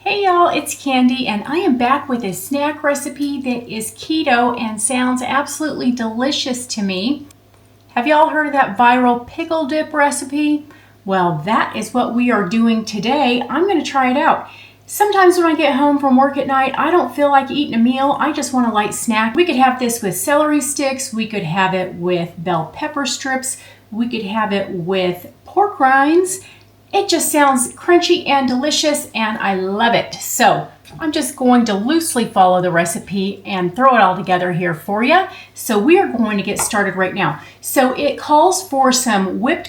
Hey y'all, it's Candy and I am back with a snack recipe that is keto and sounds absolutely delicious to me. Have y'all heard of that viral pickle dip recipe? Well, that is what we are doing today. I'm going to try it out. Sometimes when I get home from work at night, I don't feel like eating a meal. I just want a light snack. We could have this with celery sticks. We could have it with bell pepper strips. We could have it with pork rinds. It just sounds crunchy and delicious and I love it. So I'm just going to loosely follow the recipe and throw it all together here for you. So we are going to get started right now. So it calls for some whipped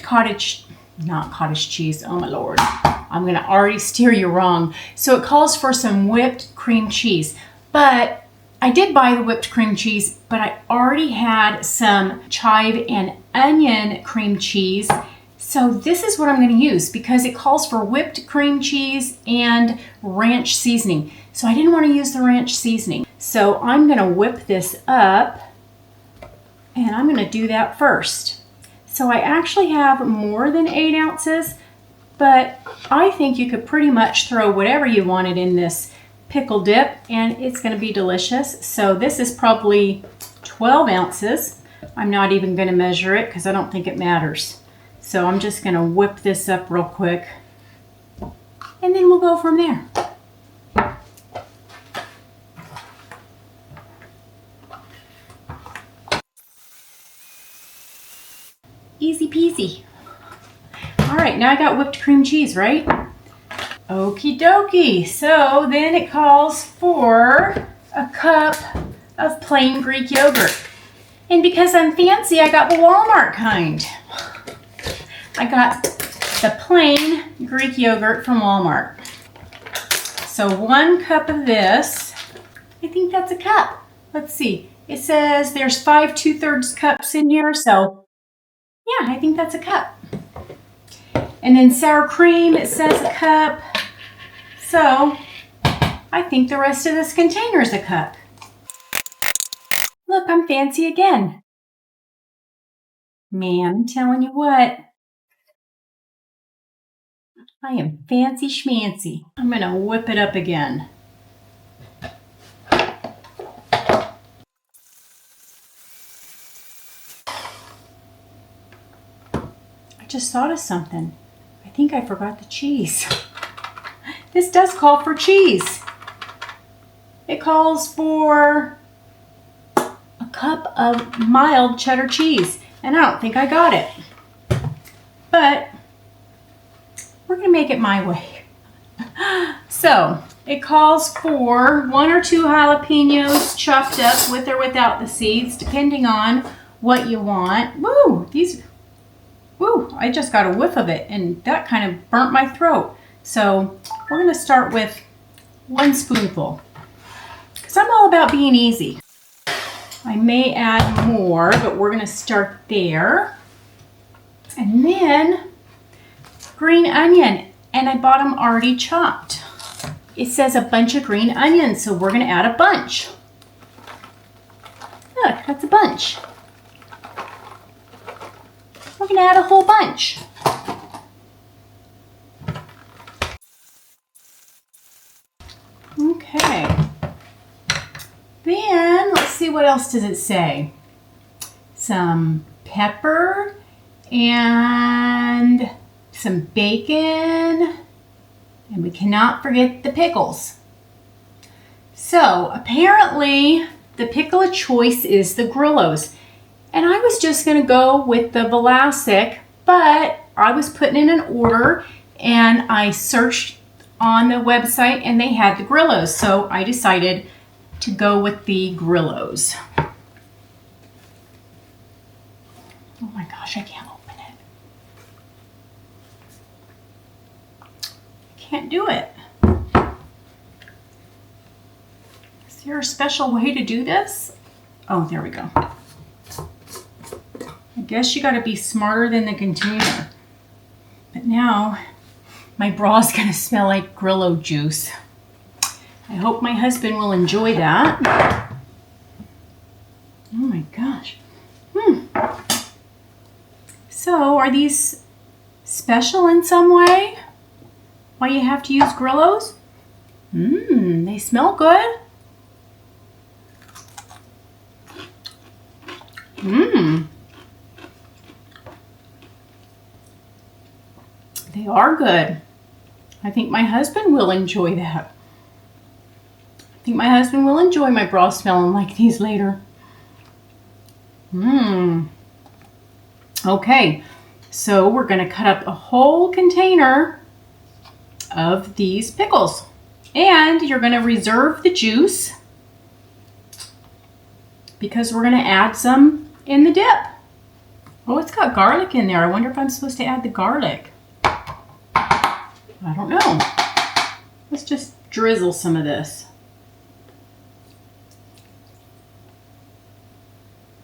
not cottage cheese, oh my Lord. I'm gonna already steer you wrong. So it calls for some whipped cream cheese, but I did buy the whipped cream cheese, but I already had some chive and onion cream cheese. So this is what I'm going to use because it calls for whipped cream cheese and ranch seasoning. So I didn't want to use the ranch seasoning. So I'm going to whip this up and I'm going to do that first. So I actually have more than 8 ounces, but I think you could pretty much throw whatever you wanted in this pickle dip and it's going to be delicious. So this is probably 12 ounces. I'm not even going to measure it because I don't think it matters. So I'm just going to whip this up real quick and then we'll go from there. Easy peasy. All right, now I got whipped cream cheese, right? Okie dokie. So then it calls for a cup of plain Greek yogurt. And because I'm fancy, I got the Walmart kind. I got the plain Greek yogurt from Walmart. So 1 cup of this, I think that's a cup. Let's see, it says there's 5 2/3 cups in here, so yeah, I think that's a cup. And then sour cream, it says a cup. So I think the rest of this container is a cup. Look, I'm fancy again. Man, I'm telling you what. I am fancy schmancy. I'm going to whip it up again. I just thought of something. I think I forgot the cheese. This does call for cheese. It calls for a cup of mild cheddar cheese, and I don't think I got it. But we're going to make it my way. So it calls for 1 or 2 jalapeños chopped up with or without the seeds, depending on what you want. Woo! Woo! I just got a whiff of it and that kind of burnt my throat. So we're going to start with 1 spoonful because I'm all about being easy. I may add more, but we're going to start there. And then green onion, and I bought them already chopped. It says a bunch of green onions, so we're going to add a bunch. Look, that's a bunch. We're going to add a whole bunch. Okay. Then, let's see, what else does it say? Some pepper and some bacon, and we cannot forget the pickles. So apparently the pickle of choice is the Grillos, and I was just going to go with the Vlasic, but I was putting in an order and I searched on the website and they had the Grillos, so I decided to go with the Grillos. Oh my gosh, I can't open it. Can't do it. Is there a special way to do this? Oh, there we go. I guess you got to be smarter than the container. But now my bra's going to smell like Grillo juice. I hope my husband will enjoy that. Oh my gosh. So are these special in some way? Why you have to use Grillos? They smell good. They are good. I think my husband will enjoy that. I think my husband will enjoy my broth smelling like these later. Okay, so we're going to cut up a whole container of these pickles. And you're going to reserve the juice because we're going to add some in the dip. Oh, it's got garlic in there. I wonder if I'm supposed to add the garlic. I don't know. Let's just drizzle some of this.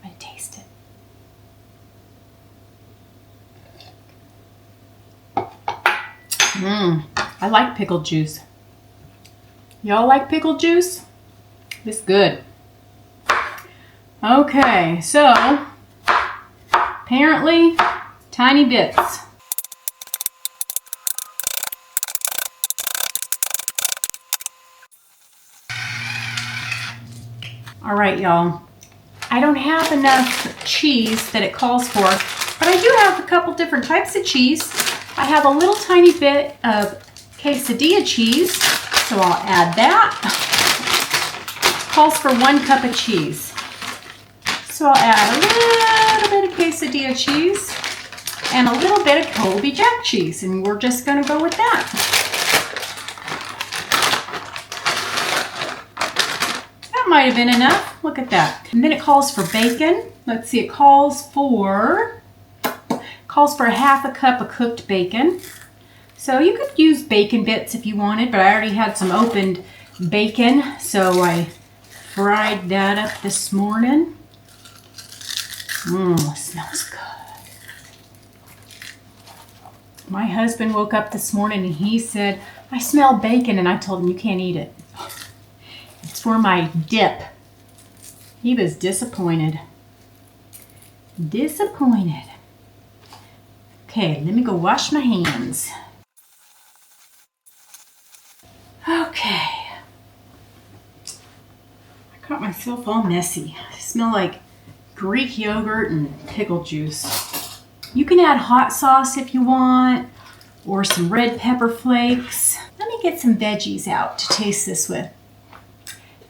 I'm going to taste it. I like pickled juice. Y'all like pickled juice? It's good. Okay, so apparently tiny bits. All right, y'all. I don't have enough cheese that it calls for, but I do have a couple different types of cheese. I have a little tiny bit of quesadilla cheese, so I'll add that. Calls for 1 cup of cheese. So I'll add a little bit of quesadilla cheese and a little bit of Colby Jack cheese, and we're just going to go with that. That might have been enough. Look at that. And then it calls for bacon. Let's see, it calls for ½ a cup of cooked bacon. So you could use bacon bits if you wanted, but I already had some opened bacon, so I fried that up this morning. Smells good. My husband woke up this morning and he said, I smell bacon, and I told him you can't eat it. It's for my dip. He was disappointed. Disappointed. Okay, let me go wash my hands. Okay. I got myself all messy. I smell like Greek yogurt and pickle juice. You can add hot sauce if you want, or some red pepper flakes. Let me get some veggies out to taste this with.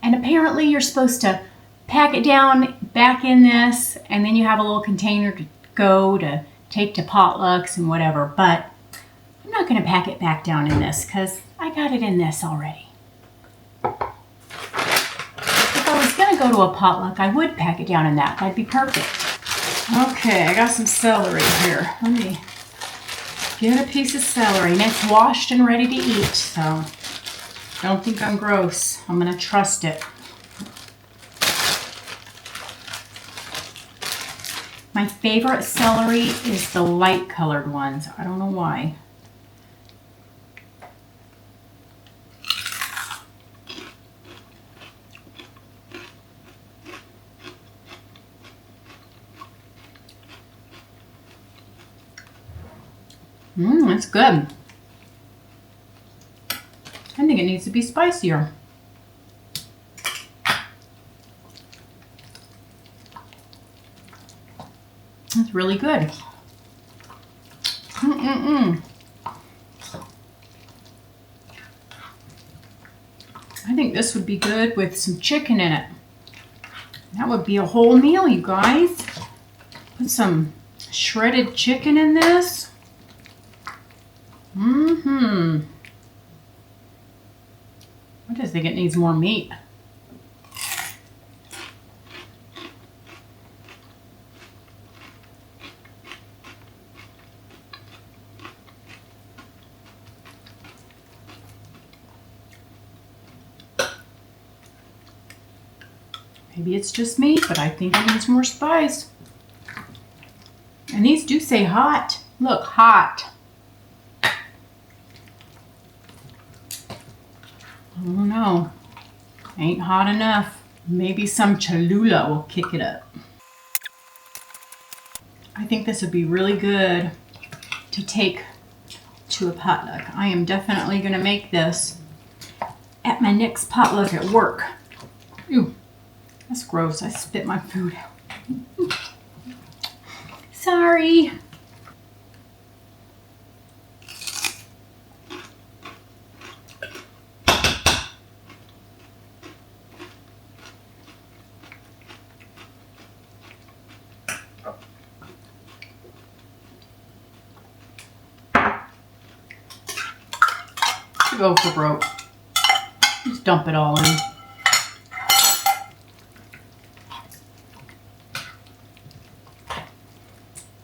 And apparently you're supposed to pack it down back in this, and then you have a little container to go to take to potlucks and whatever, but I'm not going to pack it back down in this because I got it in this already. If I was going to go to a potluck, I would pack it down in that. That'd be perfect. Okay, I got some celery here. Let me get a piece of celery, and it's washed and ready to eat, so don't think I'm gross. I'm going to trust it. My favorite celery is the light colored ones. I don't know why. That's good. I think it needs to be spicier. That's really good. I think this would be good with some chicken in it. That would be a whole meal, you guys. Put some shredded chicken in this. I just think it needs more meat. Maybe it's just me, but I think it needs more spice. And these do say hot. Look, hot. I don't know. Ain't hot enough. Maybe some Cholula will kick it up. I think this would be really good to take to a potluck. I am definitely going to make this at my next potluck at work. Ew, that's gross. I spit my food out. Sorry. Go for broke. Just dump it all in.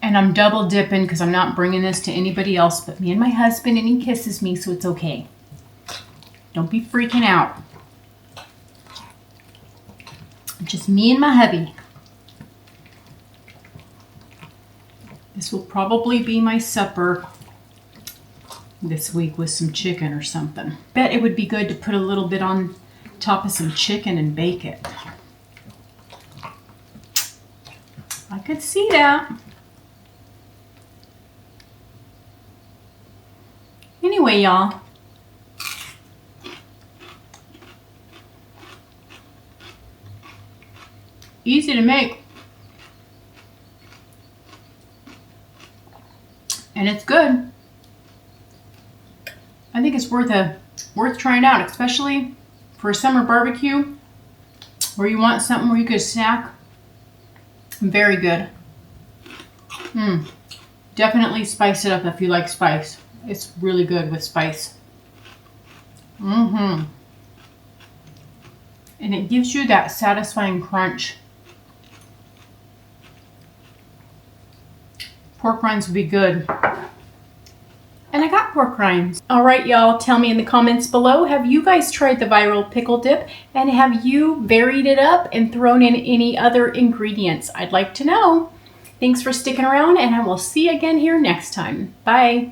And I'm double dipping because I'm not bringing this to anybody else but me and my husband, and he kisses me, so it's okay. Don't be freaking out. Just me and my hubby. This will probably be my supper this week with some chicken or something. Bet it would be good to put a little bit on top of some chicken and bake it. I could see that. Anyway, y'all. Easy to make. And it's good. I think it's worth trying out, especially for a summer barbecue where you want something where you could snack. Very good. Definitely spice it up if you like spice. It's really good with spice. And it gives you that satisfying crunch. Pork rinds would be good. And I got pork rinds. All right, y'all, tell me in the comments below, have you guys tried the viral pickle dip? And have you varied it up and thrown in any other ingredients? I'd like to know. Thanks for sticking around, and I will see you again here next time. Bye.